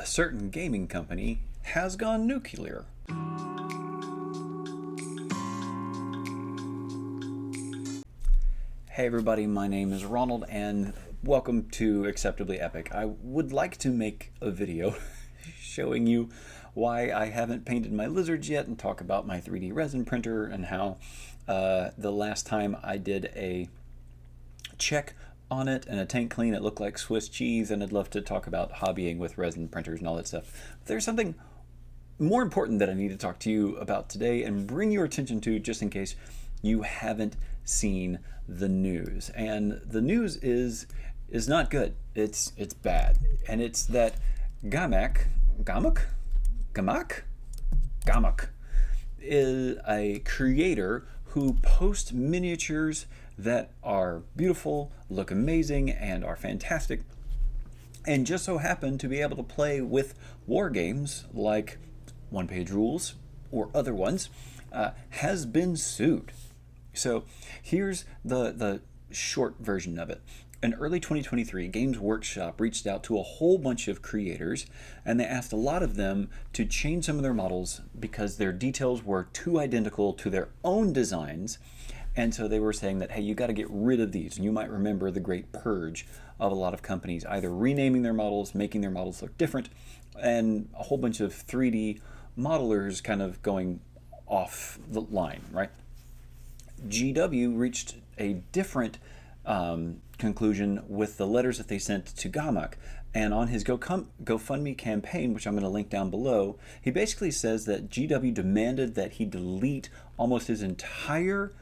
a certain gaming company has gone nuclear. Hey everybody, my name is Ronald and welcome to Acceptably Epic. I would like to make a video showing you why I haven't painted my lizards yet and talk about my 3D resin printer and how the last time I did a check on it and a tank clean, it looked like Swiss cheese, and I'd love to talk about hobbying with resin printers and all that stuff. But there's something more important that I need to talk to you about today and bring your attention to, just in case you haven't seen the news. And the news is not good. It's bad. And it's that Ghamak is a creator who posts miniatures that are beautiful, look amazing, and are fantastic, and just so happen to be able to play with war games like One Page Rules or other ones, has been sued. So here's the short version of it. In early 2023, Games Workshop reached out to a whole bunch of creators, and they asked a lot of them to change some of their models because their details were too identical to their own designs. And so they were saying that, hey, you got to get rid of these. And you might remember the great purge of a lot of companies either renaming their models, making their models look different, and a whole bunch of 3D modelers kind of going off the line, right? GW reached a different conclusion with the letters that they sent to Ghamak. And on his GoFundMe campaign, which I'm going to link down below, he basically says that GW demanded that he delete almost his entire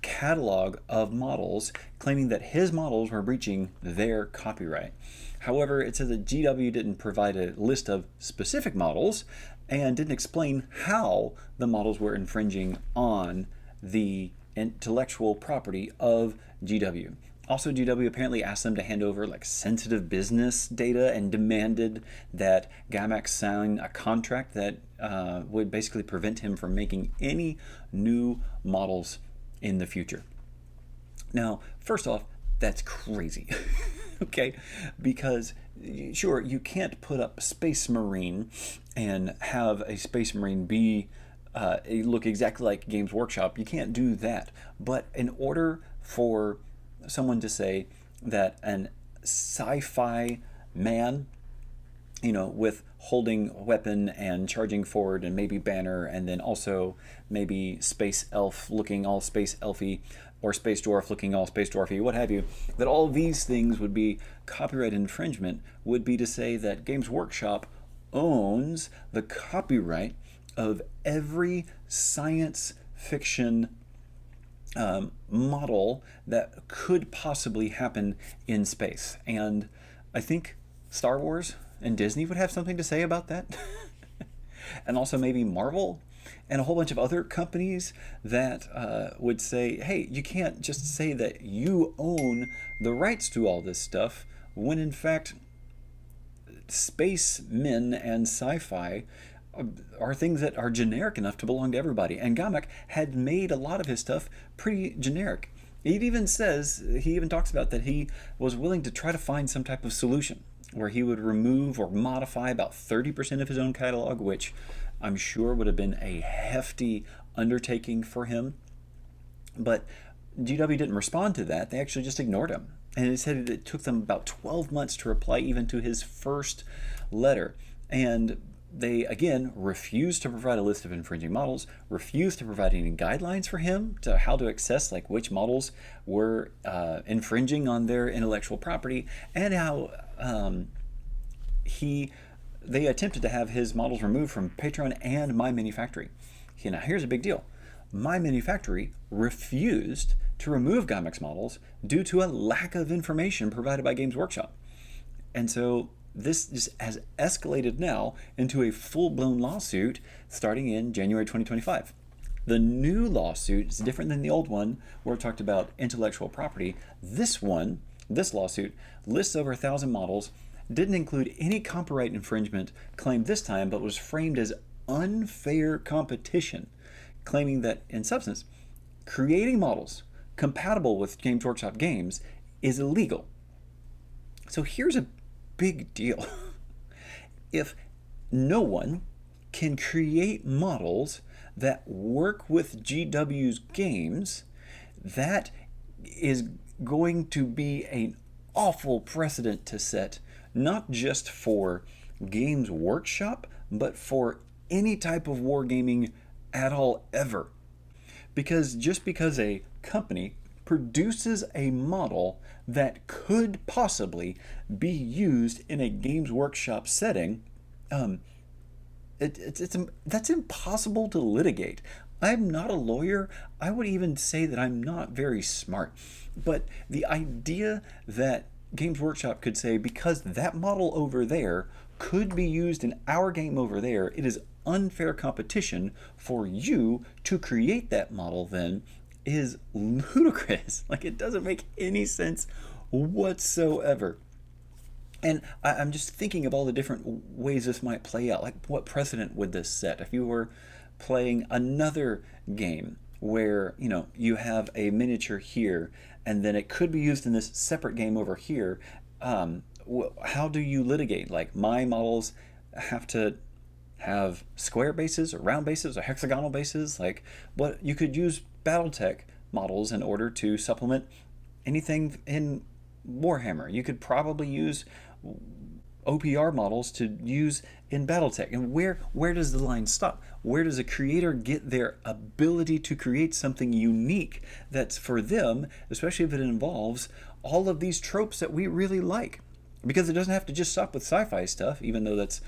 catalog of models, claiming that his models were breaching their copyright. However, it says that GW didn't provide a list of specific models and didn't explain how the models were infringing on the intellectual property of GW. Also, GW apparently asked them to hand over like sensitive business data and demanded that Ghamak sign a contract that would basically prevent him from making any new models in the future. Now, first off, that's crazy, okay? Because sure, you can't put up Space Marine and have a Space Marine be look exactly like Games Workshop. You can't do that. But in order for someone to say that an sci-fi man, you know, with holding a weapon and charging forward and maybe banner, and then also maybe space elf looking all space elfy, or space dwarf looking all space dwarfy, what have you, that all these things would be copyright infringement, would be to say that Games Workshop owns the copyright of every science fiction model that could possibly happen in space. And I think Star Wars and Disney would have something to say about that. And also maybe Marvel and a whole bunch of other companies that would say, hey, you can't just say that you own the rights to all this stuff, when in fact space men and sci-fi are things that are generic enough to belong to everybody. And Ghamak had made a lot of his stuff pretty generic. He even talks about that he was willing to try to find some type of solution where he would remove or modify about 30% of his own catalog, which I'm sure would have been a hefty undertaking for him. But GW didn't respond to that. They actually just ignored him. And it said it took them about 12 months to reply even to his first letter. And they, again, refused to provide a list of infringing models, refused to provide any guidelines for him to how to access like which models were infringing on their intellectual property, and how they attempted to have his models removed from Patreon and My Manufactory. Now, here's a big deal. My Manufactory refused to remove Ghamak's models due to a lack of information provided by Games Workshop. And so this just has escalated now into a full-blown lawsuit starting in January 2025. The new lawsuit is different than the old one where it talked about intellectual property. This lawsuit lists over 1,000 models, didn't include any copyright infringement claimed this time, but was framed as unfair competition, claiming that, in substance, creating models compatible with Games Workshop games is illegal. So here's a big deal. if no one can create models that work with GW's games, that is going to be an awful precedent to set, not just for Games Workshop, but for any type of wargaming at all ever. Because just because a company produces a model that could possibly be used in a Games Workshop setting, that's impossible to litigate. I'm not a lawyer. I would even say that I'm not very smart. But the idea that Games Workshop could say, because that model over there could be used in our game over there, it is unfair competition for you to create that model, then is ludicrous. Like, it doesn't make any sense whatsoever. And I'm just thinking of all the different ways this might play out. Like, what precedent would this set? If you were playing another game where, you have a miniature here, and then it could be used in this separate game over here, how do you litigate? Like, my models have to have square bases or round bases or hexagonal bases. Like, what you could use BattleTech models in order to supplement anything in Warhammer. You could probably use OPR models to use in BattleTech. And where does the line stop? Where does a creator get their ability to create something unique that's for them, especially if it involves all of these tropes that we really like? Because it doesn't have to just stop with sci-fi stuff, even though that's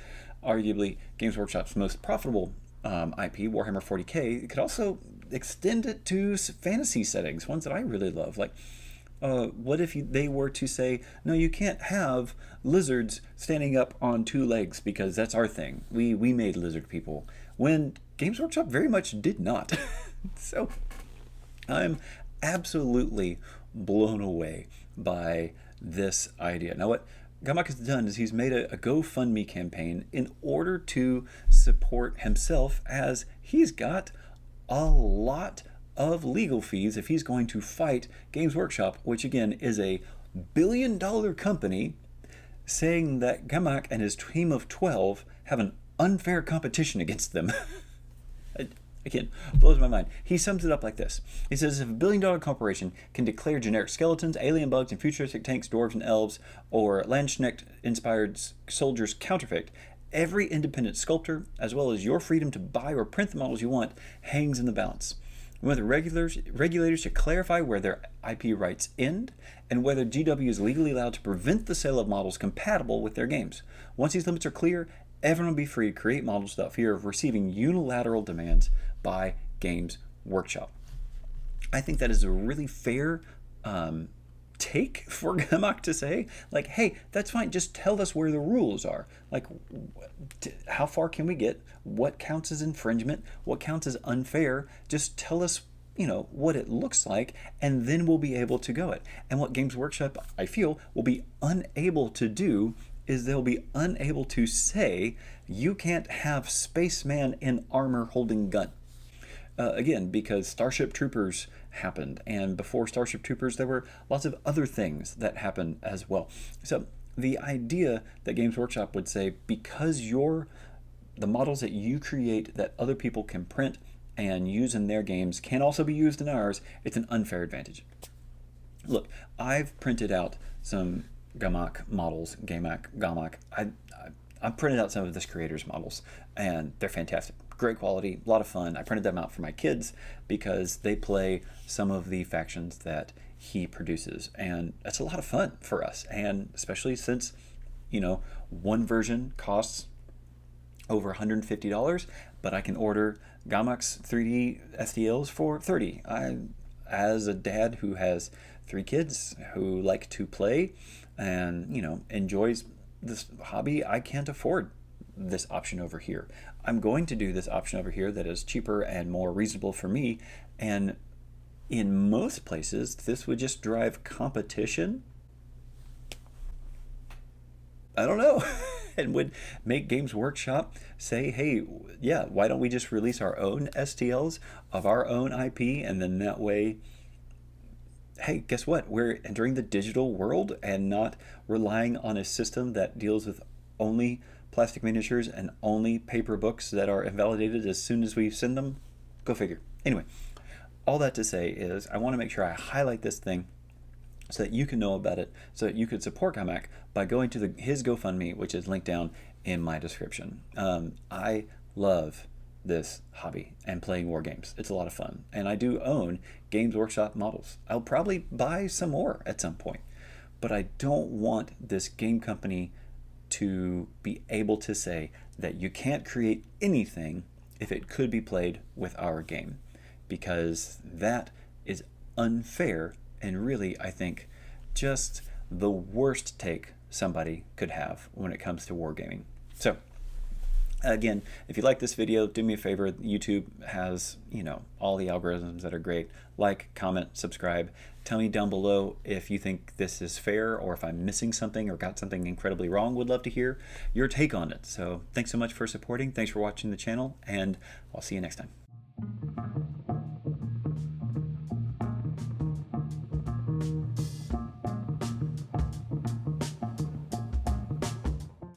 arguably Games Workshop's most profitable IP, Warhammer 40K. It could also extend it to fantasy settings, ones that I really love. Like, what if they were to say, no, you can't have lizards standing up on two legs because that's our thing. We made lizard people. When Games Workshop very much did not. So I'm absolutely blown away by this idea. Now, what Ghamak has done is he's made a GoFundMe campaign in order to support himself, as he's got a lot of legal fees if he's going to fight Games Workshop, which again is a billion-dollar company, saying that Ghamak and his team of 12 have an unfair competition against them. Again, blows my mind. He sums it up like this. He says, if a billion-dollar corporation can declare generic skeletons, alien bugs, and futuristic tanks, dwarves, and elves, or Landsknecht-inspired soldiers counterfeit, every independent sculptor, as well as your freedom to buy or print the models you want, hangs in the balance. Whether regulators should clarify where their IP rights end, and whether GW is legally allowed to prevent the sale of models compatible with their games. Once these limits are clear, everyone will be free to create models without fear of receiving unilateral demands by Games Workshop. I think that is a really fair take for Ghamak to say, like, hey, that's fine, just tell us where the rules are. Like, how far can we get? What counts as infringement? What counts as unfair? Just tell us, what it looks like, and then we'll be able to go it. And what Games Workshop, I feel, will be unable to do is they'll be unable to say, you can't have spaceman in armor holding gun. Again, because Starship Troopers happened, and before Starship Troopers there were lots of other things that happened as well. So the idea that Games Workshop would say, because the models that you create that other people can print and use in their games can also be used in ours, it's an unfair advantage. Look, I've printed out some Ghamak models, Ghamak. I've printed out some of this creator's models, and they're fantastic. Great quality, a lot of fun. I printed them out for my kids because they play some of the factions that he produces, and that's a lot of fun for us. And especially since, one version costs over $150, but I can order Ghamak's 3D STLs for $30. As a dad who has 3 kids who like to play and, enjoys this hobby, I can't afford this option over here. I'm going to do this option over here that is cheaper and more reasonable for me, and in most places this would just drive competition. I don't know. And would make Games Workshop say, hey, yeah, why don't we just release our own STLs of our own IP, and then that way, hey, guess what? We're entering the digital world and not relying on a system that deals with only plastic miniatures and only paper books that are invalidated as soon as we send them. Go figure. Anyway, all that to say is I want to make sure I highlight this thing so that you can know about it, so that you could support Ghamak by going to his GoFundMe, which is linked down in my description. I love this hobby and playing war games. It's a lot of fun. And I do own Games Workshop models. I'll probably buy some more at some point. But I don't want this game company to be able to say that you can't create anything if it could be played with our game, because that is unfair and really, I think, just the worst take somebody could have when it comes to wargaming. So again, if you like this video, do me a favor. YouTube has, all the algorithms that are great. Like, comment, subscribe. Tell me down below if you think this is fair or if I'm missing something or got something incredibly wrong. Would love to hear your take on it. So thanks so much for supporting. Thanks for watching the channel, and I'll see you next time.